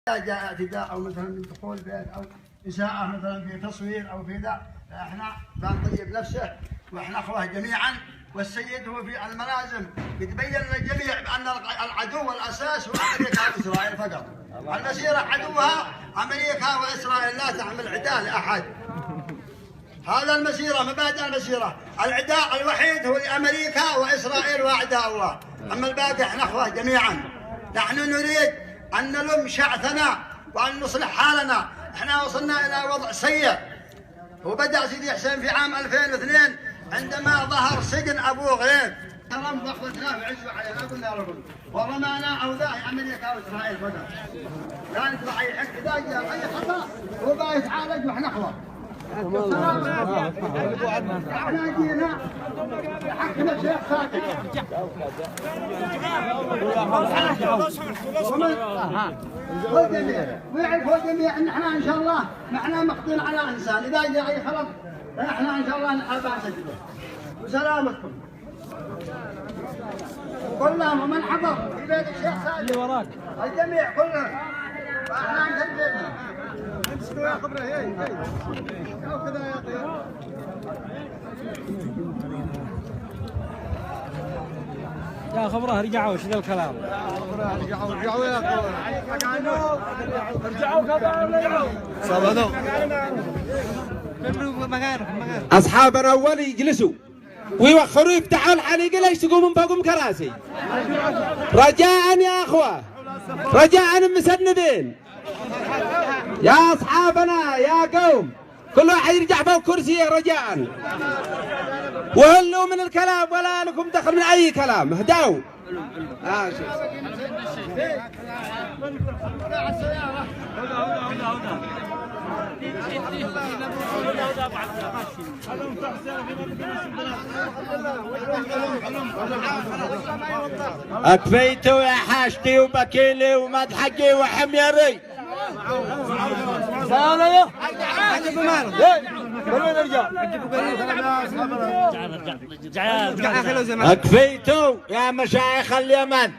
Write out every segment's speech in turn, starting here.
جاء اعتداء او مثلا من دخول بيت او اساءه مثلا في تصوير او في ذا، احنا بنطيب نفسه واحنا اخوه جميعا. والسيد هو في الملازم يتبين للجميع بان العدو الاساس هو امريكا واسرائيل فقط. المسيره عدوها امريكا واسرائيل، لا تعمل عداء لاحد. هذا المسيره، مبادئ المسيره، العداء الوحيد هو لامريكا واسرائيل واعداء الله، اما الباقي احنا اخوه جميعا. نحن نريد أن نلم شعثنا وأن نصلح حالنا. احنا وصلنا إلى وضع سيء، وبدأ سيدي حسين في عام 2002 عندما ظهر سجن أبو غريب. ترى ضغطتنا في عز علينا قلنا لكم ورمانا أوذاع أمريكا وإسرائيل فقط. لا نتبع أي حق، إذا جاء أي خطأ هو بقى يتعالج وإحنا أخوة. احنا جينا حقنا شيخ ساكت. ويعرفوا الجميع ان احنا ان شاء الله نحن مقضين على انسان، اذا جاء اي خلق احنا ان شاء الله نحابا سجده. وسلامتكم كلهم، ومن حضر في بيت الشيخ ساكت اللي وراك الجميع كلهم، واحنا نسجدنا. امسكوا يا خبره هي او كذا يا اخي. يا خبره رجعوا شو ذا الكلام؟ رجعوا يا اخوان، رجعوا كذا صبروا. اصحاب الاول يجلسوا ويوخروا يفتحوا الحليقه لا يشتقوا من فوقهم كراسي. رجاء يا اخوه، رجاء مسنبين يا اصحابنا يا قوم، كل واحد يرجع فوق كرسيه رجاء، وهلوا من الكلام ولا لكم دخل من اي كلام، اهدوا. اكفيتوا يا حاشتي وبكيلي ومدحقي وحميري. اكفيتوا يا مشايخ اليمن.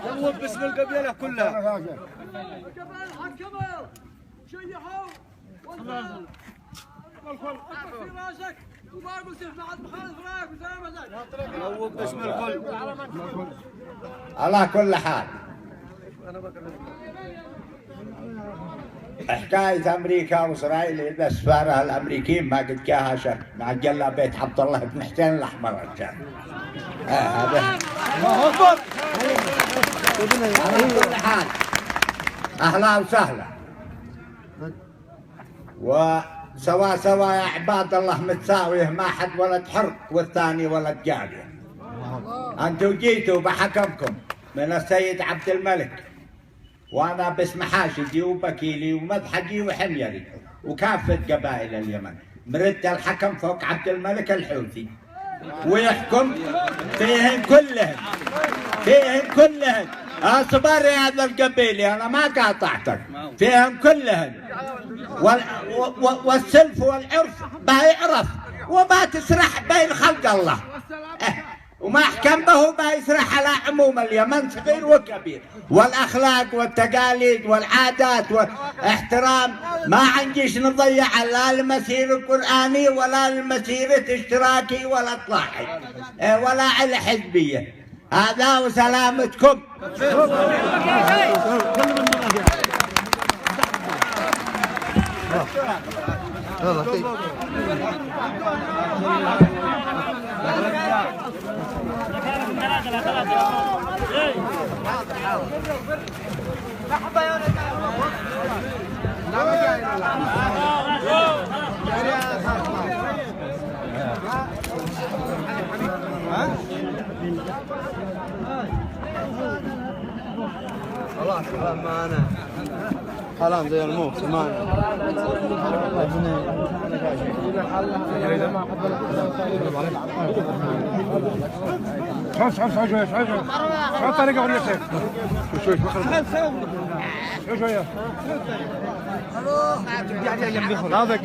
يوم باسم القبيله كلها. على كل حال حكاية أمريكا وإسرائيل إذا السفارة الأمريكيين ما قد جاها شك مع جلا بيت عبد الله بن حسين الأحمر رجال. هذا الله أكبر. على كل حال أهلا وسهلا، وسوا يا عباد الله متساويه، ما حد ولد حرق والثاني ولد جارية. أنتوا جيتوا بحكمكم من السيد عبد الملك، وأنا باسم حاشدي وبكيلي ومدحقي وحميري وكافة قبائل اليمن مرد الحكم فوق عبد الملك الحوثي، ويحكم فيهم كلهم اصبر يا هذا القبيلي، أنا ما قاطعتك، فيهم كلهم. والسلف والعرف ما يعرف وما تسرح بين خلق الله، وما حكم به ما يسرح على عموم اليمن صغير وكبير، والاخلاق والتقاليد والعادات والاحترام ما عنجيش نضيع لا المسير القراني ولا المسيره الاشتراكي ولا اطلاعي ولا على حزبيه. هذا وسلامتكم. خلاص معنا حرام زي الموت معنا. شوف طريقة وريك شوية هذاك